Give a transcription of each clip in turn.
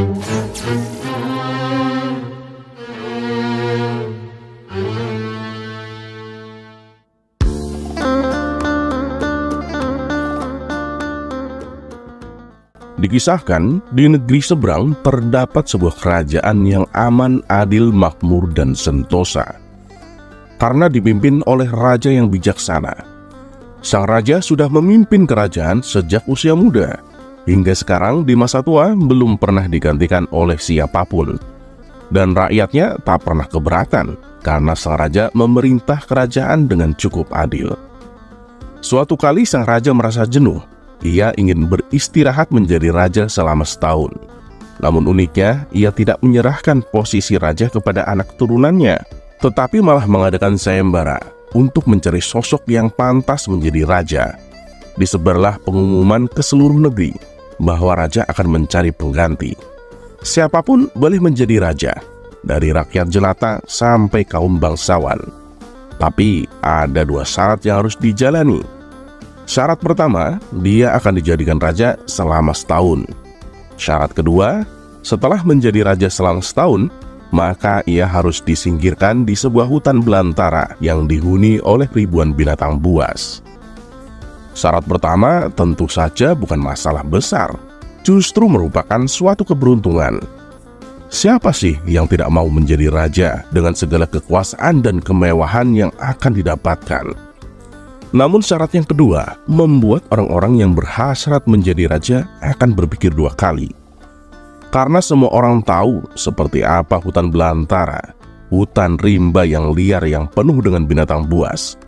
Dikisahkan, di negeri seberang terdapat sebuah kerajaan yang aman, adil, makmur, dan sentosa. Karena dipimpin oleh raja yang bijaksana. Sang raja sudah memimpin kerajaan sejak usia muda. Hingga sekarang di masa tua belum pernah digantikan oleh siapapun. Dan rakyatnya tak pernah keberatan karena sang raja memerintah kerajaan dengan cukup adil. Suatu kali sang raja merasa jenuh. Ia ingin beristirahat menjadi raja selama setahun. Namun uniknya, ia tidak menyerahkan posisi raja kepada anak turunannya, tetapi malah mengadakan sayembara untuk mencari sosok yang pantas menjadi raja. Disebarlah pengumuman ke seluruh negeri bahwa raja akan mencari pengganti. Siapapun boleh menjadi raja, dari rakyat jelata sampai kaum bangsawan. Tapi ada dua syarat yang harus dijalani. Syarat pertama, dia akan dijadikan raja selama setahun. Syarat kedua, setelah menjadi raja selama setahun, maka ia harus disingkirkan di sebuah hutan belantara yang dihuni oleh ribuan binatang buas. Syarat pertama tentu saja bukan masalah besar, justru merupakan suatu keberuntungan. Siapa sih yang tidak mau menjadi raja dengan segala kekuasaan dan kemewahan yang akan didapatkan? Namun syarat yang kedua membuat orang-orang yang berhasrat menjadi raja akan berpikir dua kali. Karena semua orang tahu seperti apa hutan belantara, hutan rimba yang liar yang penuh dengan binatang buas.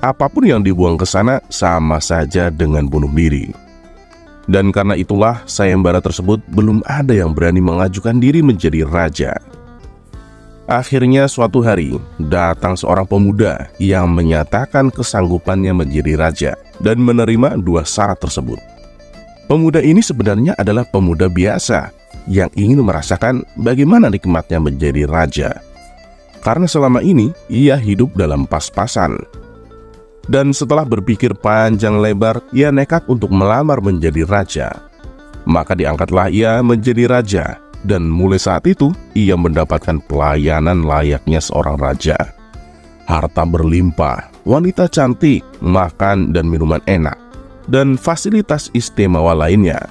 Apapun yang dibuang ke sana sama saja dengan bunuh diri. Dan karena itulah sayembara tersebut belum ada yang berani mengajukan diri menjadi raja. Akhirnya suatu hari datang seorang pemuda yang menyatakan kesanggupannya menjadi raja dan menerima dua syarat tersebut. Pemuda ini sebenarnya adalah pemuda biasa yang ingin merasakan bagaimana nikmatnya menjadi raja. Karena selama ini ia hidup dalam pas-pasan. Dan setelah berpikir panjang lebar, ia nekat untuk melamar menjadi raja. Maka diangkatlah ia menjadi raja. Dan mulai saat itu, ia mendapatkan pelayanan layaknya seorang raja. Harta berlimpah, wanita cantik, makan dan minuman enak, dan fasilitas istimewa lainnya.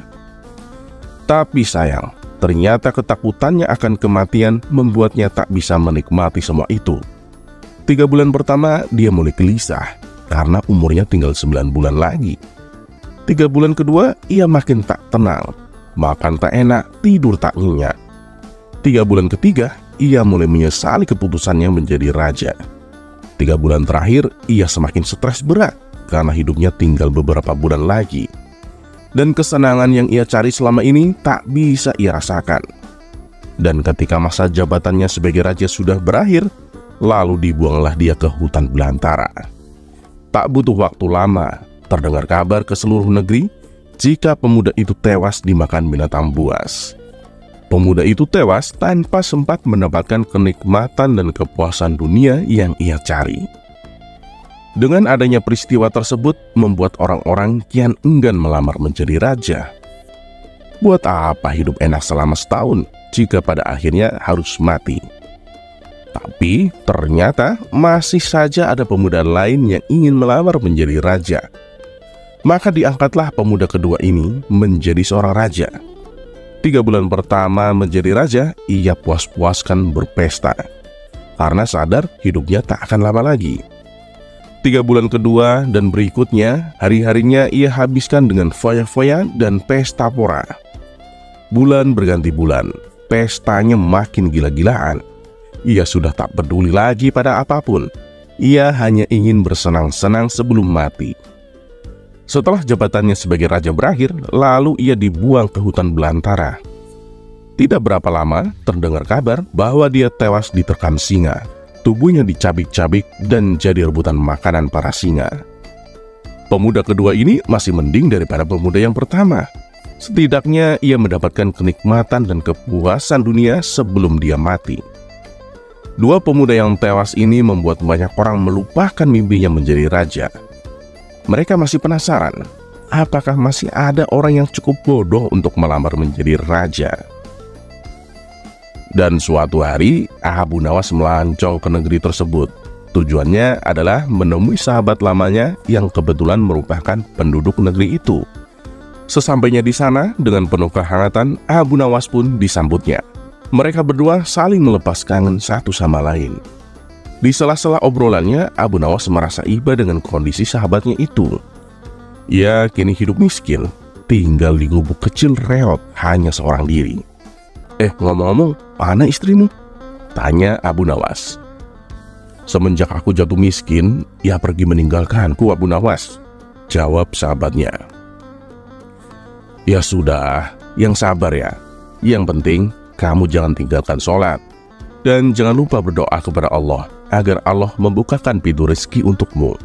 Tapi sayang, ternyata ketakutannya akan kematian membuatnya tak bisa menikmati semua itu. 3 bulan pertama, dia mulai gelisah, karena umurnya tinggal 9 bulan lagi. 3 bulan kedua, ia makin tak tenang. Makan tak enak, tidur tak nyenyak. 3 bulan ketiga, ia mulai menyesali keputusannya menjadi raja. 3 bulan terakhir, ia semakin stres berat karena hidupnya tinggal beberapa bulan lagi. Dan kesenangan yang ia cari selama ini tak bisa ia rasakan. Dan ketika masa jabatannya sebagai raja sudah berakhir, lalu dibuanglah dia ke hutan belantara. Tak butuh waktu lama, terdengar kabar ke seluruh negeri jika pemuda itu tewas dimakan binatang buas. Pemuda itu tewas tanpa sempat mendapatkan kenikmatan dan kepuasan dunia yang ia cari. Dengan adanya peristiwa tersebut membuat orang-orang kian enggan melamar menjadi raja. Buat apa hidup enak selama setahun jika pada akhirnya harus mati? Tapi ternyata masih saja ada pemuda lain yang ingin melamar menjadi raja. Maka diangkatlah pemuda kedua ini menjadi seorang raja. 3 bulan pertama menjadi raja, ia puas-puaskan berpesta. Karena sadar hidupnya tak akan lama lagi. 3 bulan kedua dan berikutnya, hari-harinya ia habiskan dengan foya-foya dan pesta pora. Bulan berganti bulan, pestanya makin gila-gilaan. Ia sudah tak peduli lagi pada apapun. Ia hanya ingin bersenang-senang sebelum mati. Setelah jabatannya sebagai raja berakhir, lalu ia dibuang ke hutan belantara. Tidak berapa lama, terdengar kabar bahwa dia tewas diterkam singa. Tubuhnya dicabik-cabik dan jadi rebutan makanan para singa. Pemuda kedua ini masih mending daripada pemuda yang pertama. Setidaknya ia mendapatkan kenikmatan dan kepuasan dunia sebelum dia mati. 2 pemuda yang tewas ini membuat banyak orang melupakan mimpinya menjadi raja. Mereka masih penasaran, apakah masih ada orang yang cukup bodoh untuk melamar menjadi raja? Dan suatu hari Abu Nawas melancong ke negeri tersebut. Tujuannya adalah menemui sahabat lamanya yang kebetulan merupakan penduduk negeri itu. Sesampainya di sana, dengan penuh kehangatan, Abu Nawas pun disambutnya. Mereka berdua saling melepas kangen satu sama lain. Di sela-sela obrolannya, Abu Nawas merasa iba dengan kondisi sahabatnya itu. Ia kini hidup miskin, tinggal di gubuk kecil reot hanya seorang diri. Ngomong-ngomong, mana istrimu? Tanya Abu Nawas. Semenjak aku jatuh miskin, ia pergi meninggalkanku, Abu Nawas, jawab sahabatnya. Ya sudah, yang sabar ya. Yang penting, kamu jangan tinggalkan sholat. Dan jangan lupa berdoa kepada Allah, agar Allah membukakan pintu rezeki untukmu,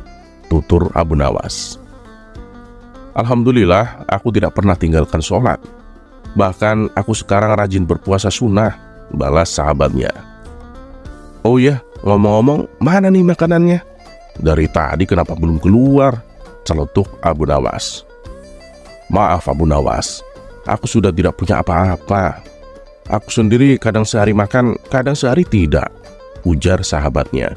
tutur Abu Nawas. Alhamdulillah, aku tidak pernah tinggalkan sholat. Bahkan aku sekarang rajin berpuasa sunnah, balas sahabatnya. Oh ya, ngomong-ngomong, mana nih makanannya? Dari tadi kenapa belum keluar? Celetuk Abu Nawas. Maaf Abu Nawas, aku sudah tidak punya apa-apa. Aku sendiri kadang sehari makan, kadang sehari tidak, ujar sahabatnya.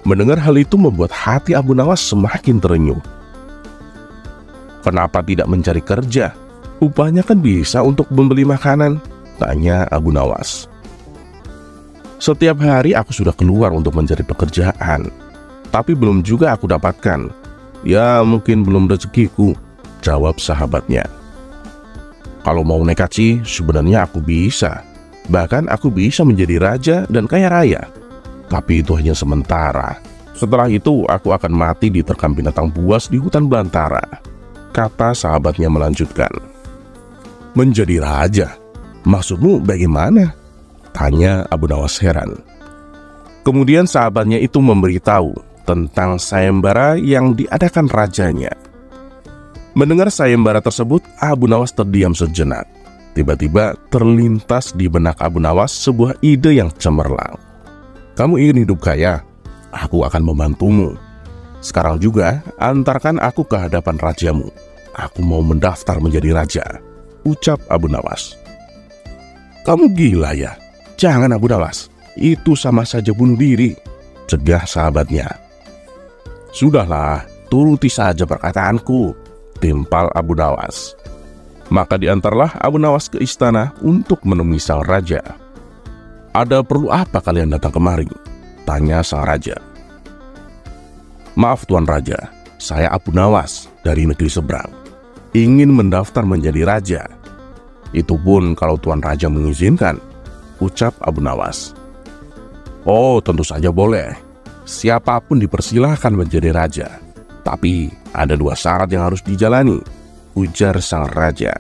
Mendengar hal itu membuat hati Abu Nawas semakin terenyuh. Kenapa tidak mencari kerja? Upahnya kan bisa untuk membeli makanan, tanya Abu Nawas. Setiap hari aku sudah keluar untuk mencari pekerjaan, tapi belum juga aku dapatkan. Ya mungkin belum rezekiku, jawab sahabatnya. Kalau mau nekat sih sebenarnya aku bisa. Bahkan aku bisa menjadi raja dan kaya raya. Tapi itu hanya sementara. Setelah itu aku akan mati diterkam binatang buas di hutan belantara, kata sahabatnya melanjutkan. Menjadi raja? Maksudmu bagaimana? Tanya Abu Nawas heran. Kemudian sahabatnya itu memberitahu tentang sayembara yang diadakan rajanya. Mendengar sayembara tersebut, Abu Nawas terdiam sejenak. Tiba-tiba terlintas di benak Abu Nawas sebuah ide yang cemerlang. Kamu ingin hidup kaya? Aku akan membantumu. Sekarang juga antarkan aku ke hadapan rajamu. Aku mau mendaftar menjadi raja, ucap Abu Nawas. Kamu gila ya? Jangan Abu Nawas, itu sama saja bunuh diri, cegah sahabatnya. Sudahlah, turuti saja perkataanku, timpal Abu Nawas. Maka diantarlah Abu Nawas ke istana untuk menemui sang raja. Ada perlu apa kalian datang kemari? Tanya sang raja. Maaf Tuan Raja, saya Abu Nawas dari negeri seberang, ingin mendaftar menjadi raja. Itu pun kalau Tuan Raja mengizinkan, ucap Abu Nawas. Oh, tentu saja boleh. Siapapun dipersilahkan menjadi raja. Tapi ada 2 syarat yang harus dijalani, ujar sang raja.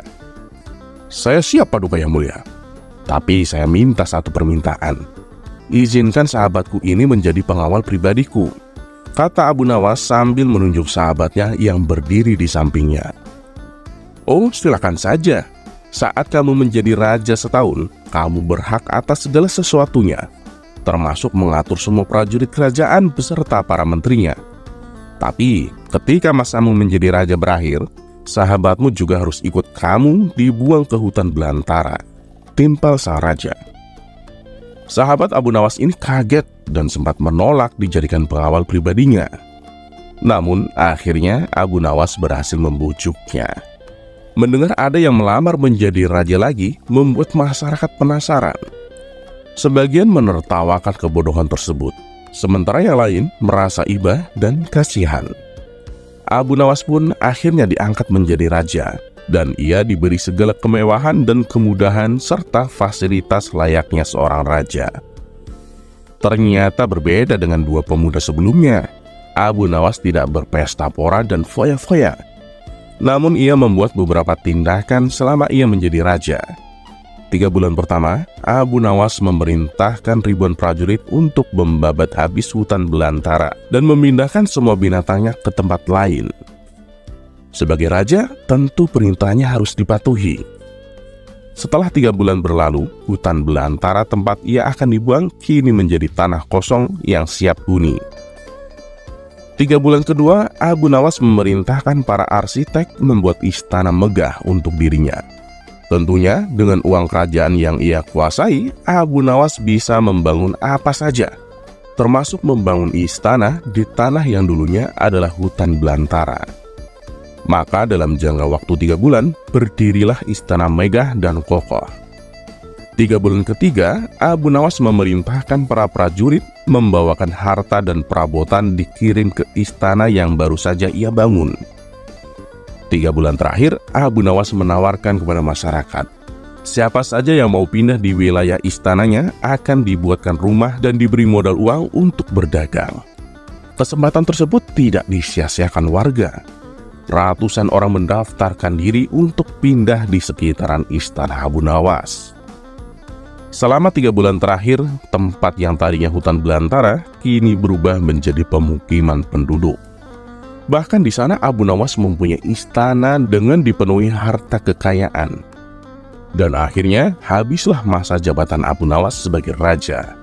Saya siap Paduka Yang Mulia. Tapi saya minta satu permintaan. Izinkan sahabatku ini menjadi pengawal pribadiku, kata Abu Nawas sambil menunjuk sahabatnya yang berdiri di sampingnya. Oh, silakan saja. Saat kamu menjadi raja setahun, kamu berhak atas segala sesuatunya, termasuk mengatur semua prajurit kerajaan beserta para menterinya. Tapi ketika masamu menjadi raja berakhir, sahabatmu juga harus ikut kamu dibuang ke hutan belantara, timpal sang raja. Sahabat Abu Nawas ini kaget dan sempat menolak dijadikan pengawal pribadinya. Namun akhirnya Abu Nawas berhasil membujuknya. Mendengar ada yang melamar menjadi raja lagi membuat masyarakat penasaran. Sebagian menertawakan kebodohan tersebut, sementara yang lain merasa iba dan kasihan. Abu Nawas pun akhirnya diangkat menjadi raja, dan ia diberi segala kemewahan dan kemudahan serta fasilitas layaknya seorang raja. Ternyata berbeda dengan 2 pemuda sebelumnya. Abu Nawas tidak berpesta pora dan foya-foya. Namun ia membuat beberapa tindakan selama ia menjadi raja. 3 bulan pertama, Abu Nawas memerintahkan ribuan prajurit untuk membabat habis hutan belantara dan memindahkan semua binatangnya ke tempat lain. Sebagai raja, tentu perintahnya harus dipatuhi. Setelah 3 bulan berlalu, hutan belantara tempat ia akan dibuang kini menjadi tanah kosong yang siap huni. 3 bulan kedua, Abu Nawas memerintahkan para arsitek membuat istana megah untuk dirinya. Tentunya dengan uang kerajaan yang ia kuasai, Abu Nawas bisa membangun apa saja, termasuk membangun istana di tanah yang dulunya adalah hutan belantara. Maka dalam jangka waktu 3 bulan, berdirilah istana megah dan kokoh. 3 bulan ketiga, Abu Nawas memerintahkan para prajurit membawakan harta dan perabotan dikirim ke istana yang baru saja ia bangun. 3 bulan terakhir, Abu Nawas menawarkan kepada masyarakat, siapa saja yang mau pindah di wilayah istananya akan dibuatkan rumah dan diberi modal uang untuk berdagang. Kesempatan tersebut tidak disia-siakan warga. Ratusan orang mendaftarkan diri untuk pindah di sekitaran istana Abu Nawas. Selama 3 bulan terakhir, tempat yang tadinya hutan belantara kini berubah menjadi pemukiman penduduk. Bahkan di sana Abu Nawas mempunyai istana dengan dipenuhi harta kekayaan. Dan akhirnya habislah masa jabatan Abu Nawas sebagai raja.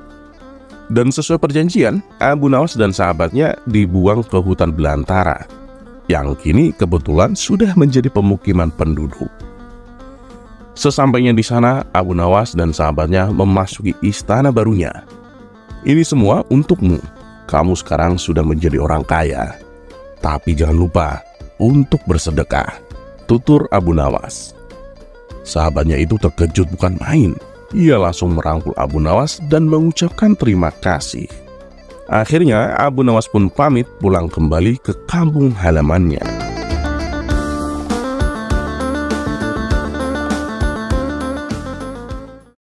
Dan sesuai perjanjian, Abu Nawas dan sahabatnya dibuang ke hutan belantara, yang kini kebetulan sudah menjadi pemukiman penduduk. Sesampainya di sana, Abu Nawas dan sahabatnya memasuki istana barunya. Ini semua untukmu. Kamu sekarang sudah menjadi orang kaya. Tapi jangan lupa untuk bersedekah, tutur Abu Nawas. Sahabatnya itu terkejut bukan main. Ia langsung merangkul Abu Nawas dan mengucapkan terima kasih. Akhirnya Abu Nawas pun pamit pulang kembali ke kampung halamannya.